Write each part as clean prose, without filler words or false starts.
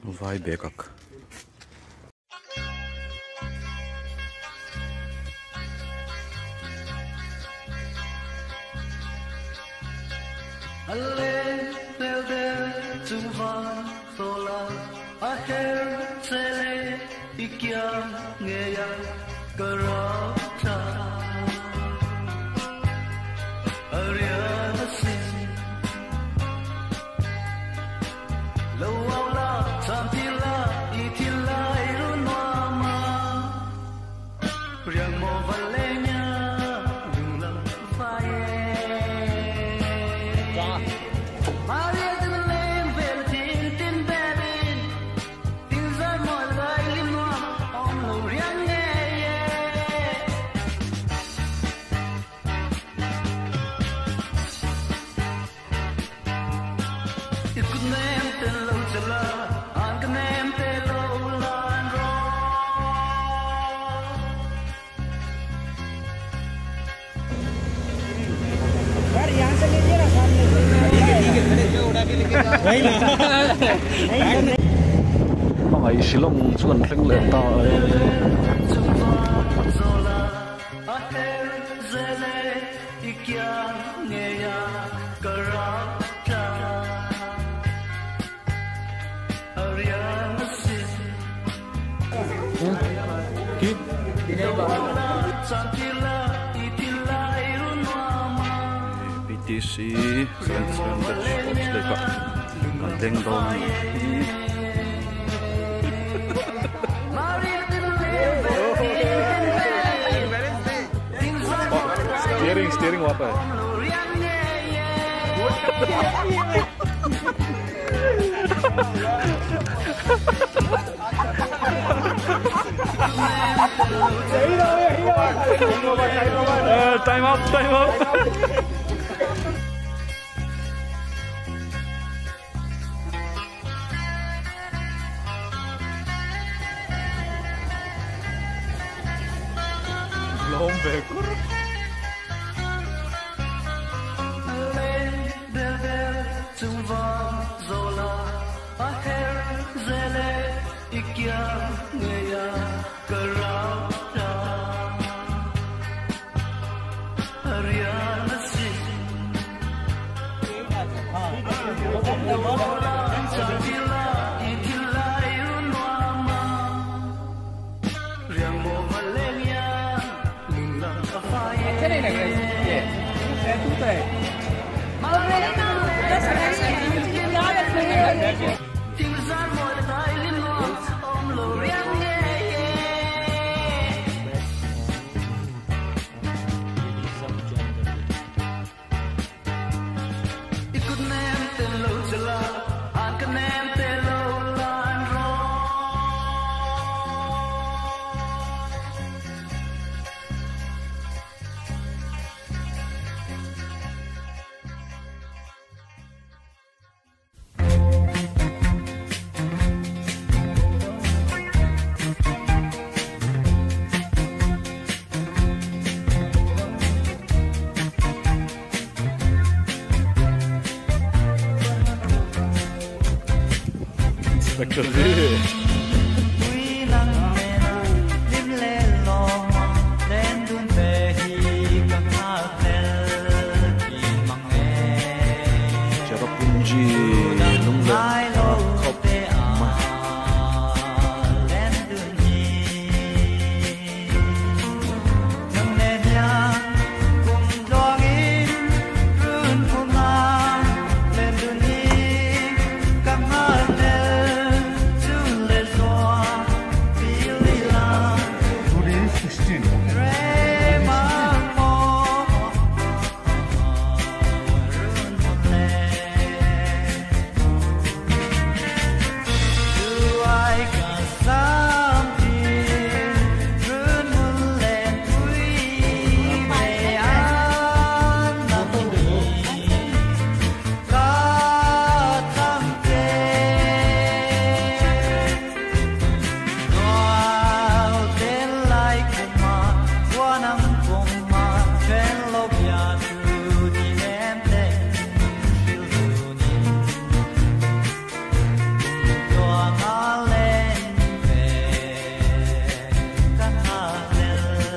vai bekak. Ai silong chuan thleng le ta BTC Deng dong. Steering apa? Time up. Lombekur. Inspector Z. Let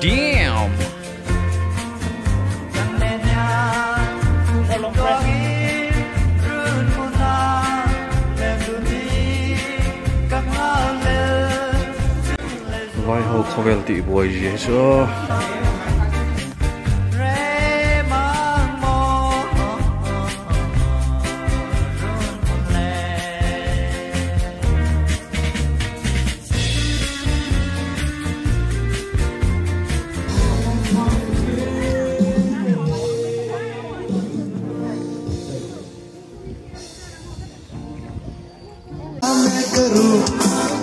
Damn. Vai ho khovelti boy je so.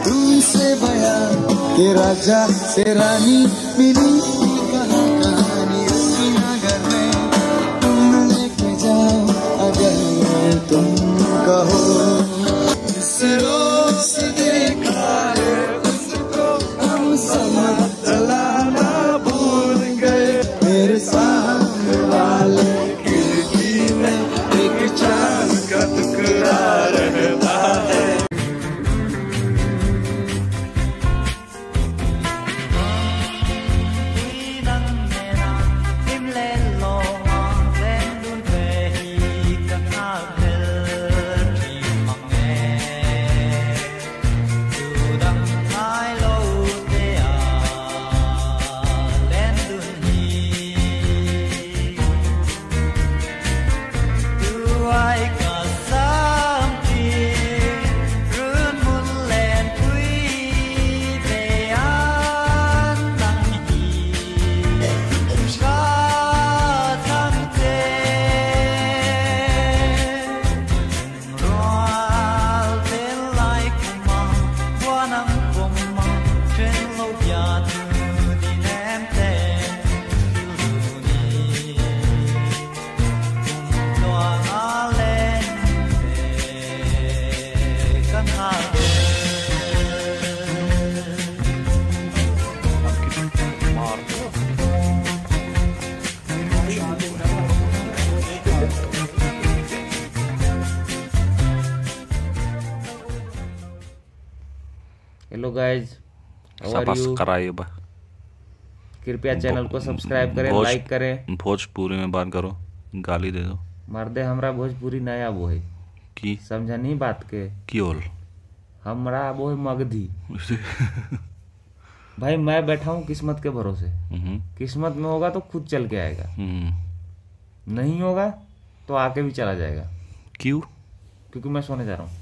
तुमसे बयान के राजा से रानी मिली कहानी श्रीनगर में तुम लेके जाओ अगर तुम कहो जिस रोज देखा है उसको हम समझ चलाना भूल गए मेरे सामने वाले खिड़की में एक चांद का टुकड़ा रहता है हेलो गाइज, कृपया चैनल को सब्सक्राइब करें, लाइक करें। भोजपुरी में बात करो, गाली दे दो। मर्दे हमरा भोजपुरी नया वो है की समझा नहीं बात के की होल हमरा वो है मगधी। भाई मैं बैठा हूँ किस्मत के भरोसे। किस्मत में होगा तो खुद चल के आएगा, नहीं होगा तो आके भी चला जाएगा। क्यों? क्योंकि मैं सोने जा रहा हूँ।